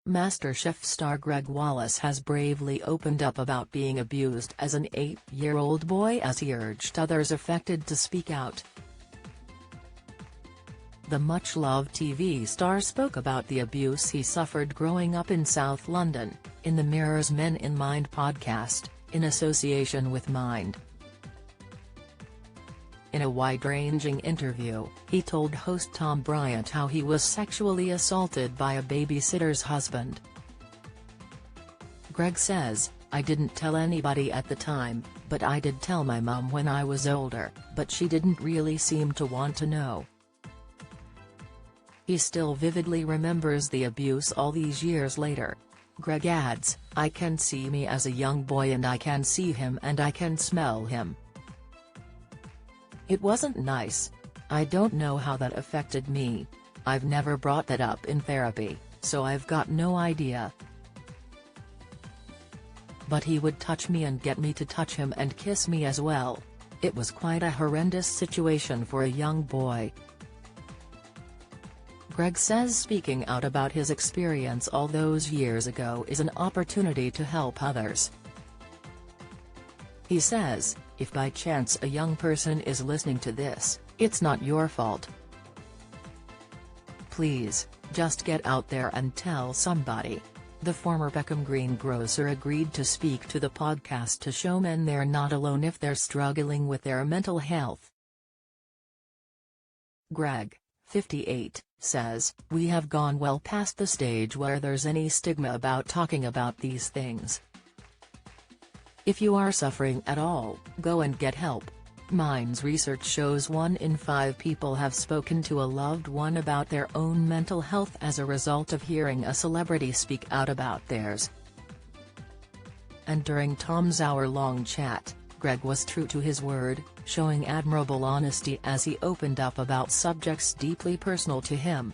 MasterChef star Gregg Wallace has bravely opened up about being abused as an 8-year-old boy as he urged others affected to speak out. The much-loved TV star spoke about the abuse he suffered growing up in South London, in the Mirror's Men in Mind podcast, in association with Mind. In a wide-ranging interview, he told host Tom Bryant how he was sexually assaulted by a babysitter's husband. Gregg says, "I didn't tell anybody at the time, but I did tell my mum when I was older, but she didn't really seem to want to know." He still vividly remembers the abuse all these years later. Gregg adds, "I can see me as a young boy and I can see him and I can smell him. It wasn't nice. I don't know how that affected me. I've never brought that up in therapy, so I've got no idea. But he would touch me and get me to touch him and kiss me as well. It was quite a horrendous situation for a young boy." Gregg says speaking out about his experience all those years ago is an opportunity to help others. He says, "If by chance a young person is listening to this, it's not your fault. Please, just get out there and tell somebody." The former Beckham greengrocer agreed to speak to the podcast to show men they're not alone if they're struggling with their mental health. Gregg, 58, says, "We have gone well past the stage where there's any stigma about talking about these things. If you are suffering at all, go and get help. Mind's research shows 1 in 5 people have spoken to a loved one about their own mental health as a result of hearing a celebrity speak out about theirs." And during Tom's hour-long chat, Gregg was true to his word, showing admirable honesty as he opened up about subjects deeply personal to him.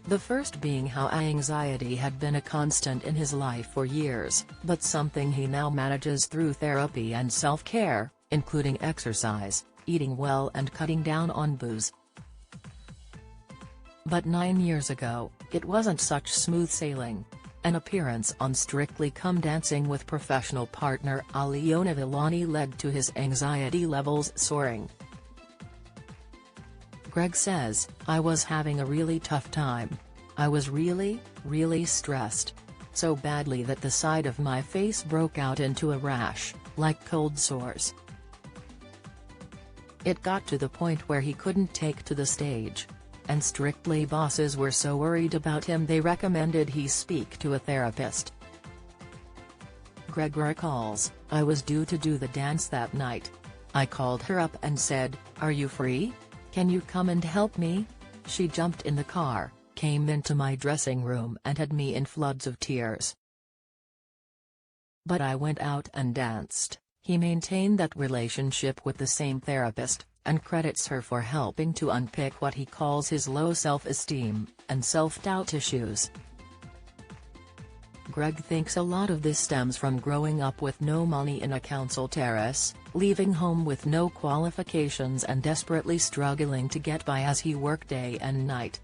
The first being how anxiety had been a constant in his life for years, but something he now manages through therapy and self-care, including exercise, eating well and cutting down on booze. But 9 years ago, it wasn't such smooth sailing. An appearance on Strictly Come Dancing with professional partner Aliona Villani led to his anxiety levels soaring. Gregg says, "I was having a really tough time. I was really stressed. So badly that the side of my face broke out into a rash, like cold sores. It got to the point where he couldn't take to the stage. And Strictly bosses were so worried about him they recommended he speak to a therapist." Gregg recalls, "I was due to do the dance that night. I called her up and said, 'Are you free? Can you come and help me?' She jumped in the car, came into my dressing room and had me in floods of tears. But I went out and danced." He maintained that relationship with the same therapist, and credits her for helping to unpick what he calls his low self-esteem and self-doubt issues. Gregg thinks a lot of this stems from growing up with no money in a council terrace, leaving home with no qualifications and desperately struggling to get by as he worked day and night.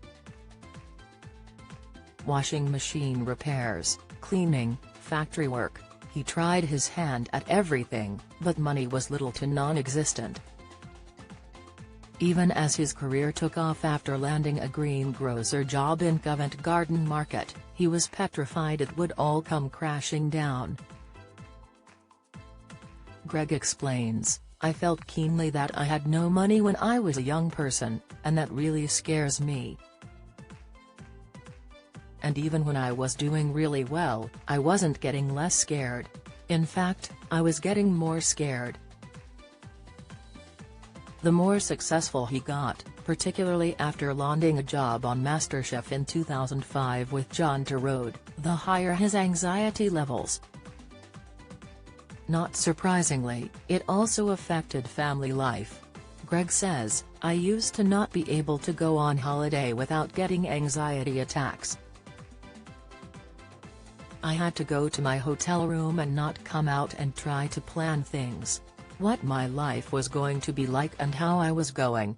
Washing machine repairs, cleaning, factory work, he tried his hand at everything, but money was little to non-existent. Even as his career took off after landing a greengrocer job in Covent Garden Market, he was petrified it would all come crashing down. Gregg explains, "I felt keenly that I had no money when I was a young person, and that really scares me. And even when I was doing really well, I wasn't getting less scared. In fact, I was getting more scared." The more successful he got, particularly after landing a job on MasterChef in 2005 with John Turode, the higher his anxiety levels. Not surprisingly, it also affected family life. Gregg says, "I used to not be able to go on holiday without getting anxiety attacks. I had to go to my hotel room and not come out and try to plan things. What my life was going to be like and how I was going.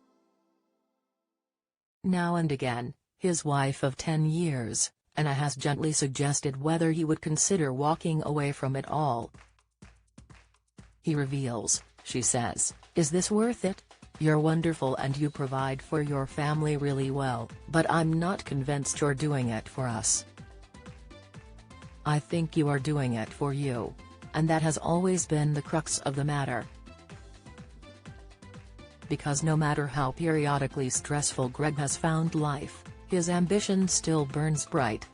Now and again, his wife of 10 years, Anna has gently suggested whether he would consider walking away from it all. He reveals, she says, "Is this worth it? You're wonderful and you provide for your family really well, but I'm not convinced you're doing it for us. I think you are doing it for you. And that has always been the crux of the matter. Because no matter how periodically stressful Gregg has found life, his ambition still burns bright."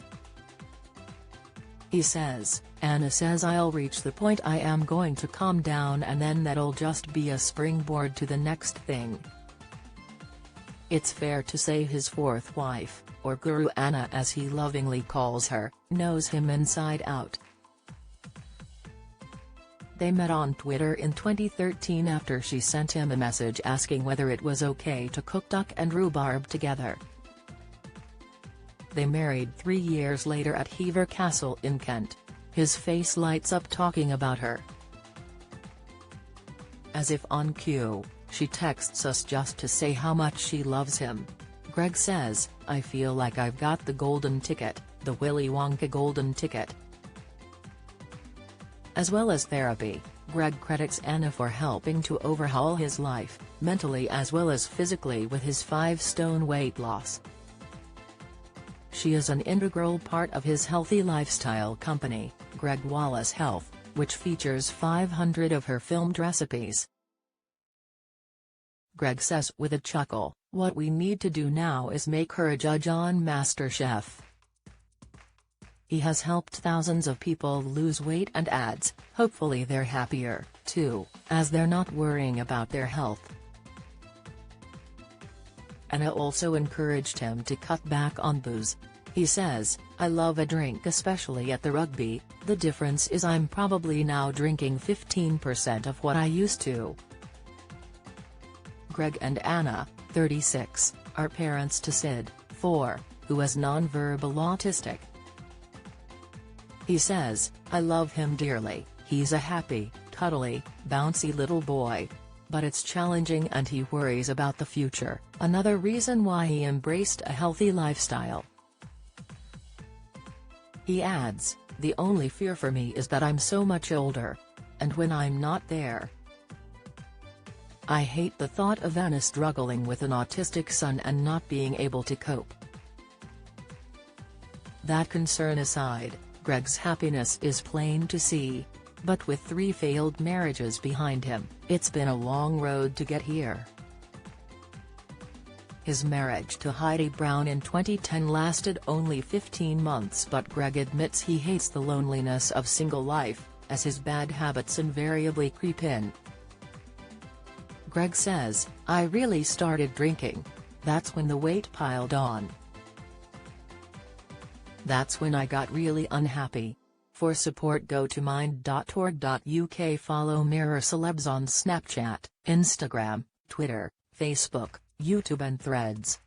He says, "Anna says I'll reach the point I am going to calm down and then that'll just be a springboard to the next thing." It's fair to say his fourth wife, or Guru Anna as he lovingly calls her, knows him inside out. They met on Twitter in 2013 after she sent him a message asking whether it was okay to cook duck and rhubarb together. They married 3 years later at Hever Castle in Kent. His face lights up talking about her. As if on cue, she texts us just to say how much she loves him. Gregg says, "I feel like I've got the golden ticket, the Willy Wonka golden ticket." As well as therapy, Gregg credits Anna for helping to overhaul his life, mentally as well as physically with his 5-stone weight loss. She is an integral part of his healthy lifestyle company, Gregg Wallace Health, which features 500 of her filmed recipes. Gregg says with a chuckle, "What we need to do now is make her a judge on MasterChef." He has helped thousands of people lose weight and adds, hopefully they're happier, too, as they're not worrying about their health. Anna also encouraged him to cut back on booze. He says, "I love a drink especially at the rugby, the difference is I'm probably now drinking 15% of what I used to." Gregg and Anna, 36, are parents to Sid, 4, who is nonverbal autistic. He says, "I love him dearly, he's a happy, cuddly, bouncy little boy. But it's challenging and he worries about the future, another reason why he embraced a healthy lifestyle." He adds, "The only fear for me is that I'm so much older. And when I'm not there, I hate the thought of Anna struggling with an autistic son and not being able to cope." That concern aside, Gregg's happiness is plain to see. But with 3 failed marriages behind him, it's been a long road to get here. His marriage to Heidi Brown in 2010 lasted only 15 months, but Gregg admits he hates the loneliness of single life, as his bad habits invariably creep in. Gregg says, "I really started drinking. That's when the weight piled on. That's when I got really unhappy." For support go to mind.org.uk. Follow Mirror Celebs on Snapchat, Instagram, Twitter, Facebook, YouTube and Threads.